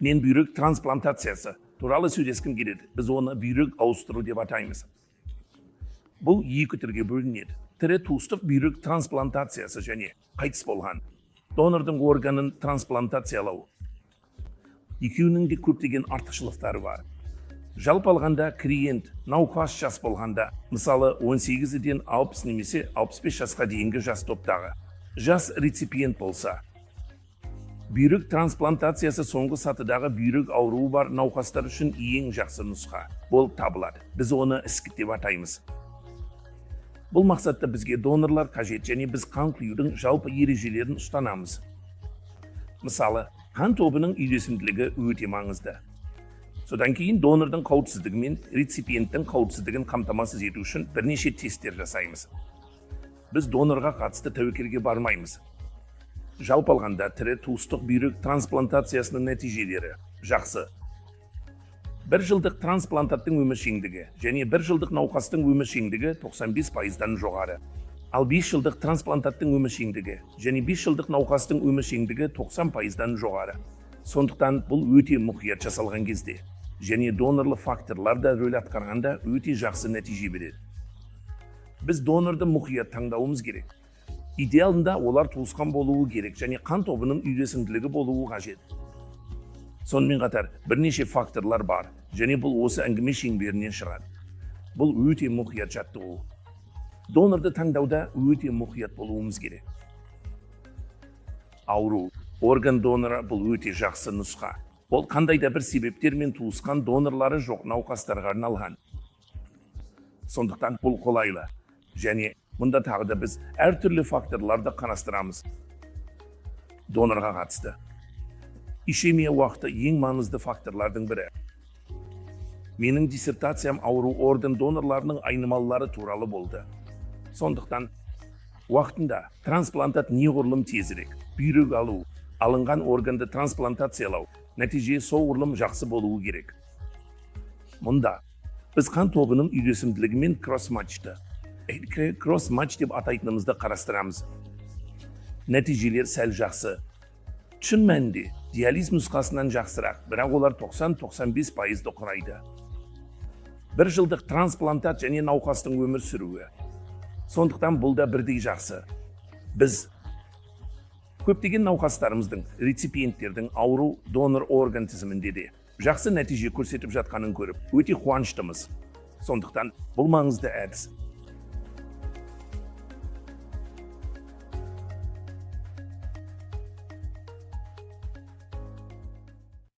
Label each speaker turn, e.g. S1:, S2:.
S1: Мен бүйрек трансплантациясы туралы сөйлескім келеді. Біз оны бүйрек ауыстыру деп атаймыз. Бұл екі түрге бөлінеді. Тірі туыстық бүйрек трансплантациясы және қайтыс болған донордың органын трансплантациялау. Екеуінің де көптеген артықшылықтары бар. Жалпы алғанда клиент науқас жас болғанда, мысалы 18-ден 60 немесе 65 жасқа дейінгі жас топтағы жас реципиент болса, бүйрек трансплантациясы соңғы сатыдағы бүйрек ауруы бар науқастар үшін ең жақсы нұсқа болып табылады. Біз оны ісік деп атаймыз. Бұл мақсатта бізге донорлар қажет және біз қан құюдың жалпы ережелерін ұстанамыз. Мысалы, қан тобының үйлесімділігі өте маңызды. Содан кейін донордың қауіпсіздігі мен реципиенттің қауіпсіздігін қамтамасыз ету үшін бірнеше тесттер жасаймыз. Біз донорға қатысты тәуекелге бармаймыз. Жалпы алғанда тірі туыстық бүйрек трансплантациясының нәтижелері жақсы. 1 жылдық трансплантаттың өміршеңдігі және 1 жылдық науқастың өміршеңдігі 95%-дан жоғары. Ал 5 жылдық трансплантаттың өміршеңдігі және 5 жылдық науқастың өміршеңдігі 90%-дан жоғары. Сондықтан бұл өте мұқият жасалған кезде және донорлы факторлар да рөл атқарғанда өте жақсы нәтиже береді. Біз донорды мұқият таңдауымыз керек. Идеалында олар туысқан болуы керек және қан тобының үйлесімділігі болуы қажет. Сонымен қатар бірнеше факторлар бар және бұл осы әңгіме шеңберінен шығады. Бұл өте мұқият жаттығу. Донорды таңдауда өте мұқият болуымыз керек. Ауру. Орган доноры бұл өте жақсы нұсқа. Ол қандай да бір себептермен туысқан донорлары жоқ науқастарға арналған. Сондықтан бұл қолайлы. Және мұнда тағы да біз әртүрлі факторларды қарастырамыз. Донорға қатысты. Ишемия уақыты ең маңызды факторлардың бірі. Менің диссертациям ауру орган донорларының айнымалылары туралы болды. Сондықтан уақытында трансплантат неғұрлым тезірек, бүйрек алу, алынған органды трансплантациялау, нәтиже соғұрлым жақсы болуы керек. Мұнда біз қан тобының үйлесімділігімен кросс-матчты, кросс-матч деп атайтынымызды қарастырамыз. Нәтижелер сәл жақсы. Шын мәнінде диализ нұсқасынан жақсырақ, бірақ олар 90-95%-ді құрайды. 1 жылдық трансплантат және науқастың өмір сүруі. Сондықтан бұл да бірдей жақсы. Біз көптеген науқастарымыздың, реципиенттердің ауру донор орган тізімінде де жақсы нәтиже көрсетіп жатқанын көріп, өте қуаныштымыз. Сондықтан бұл маңызды әдіс.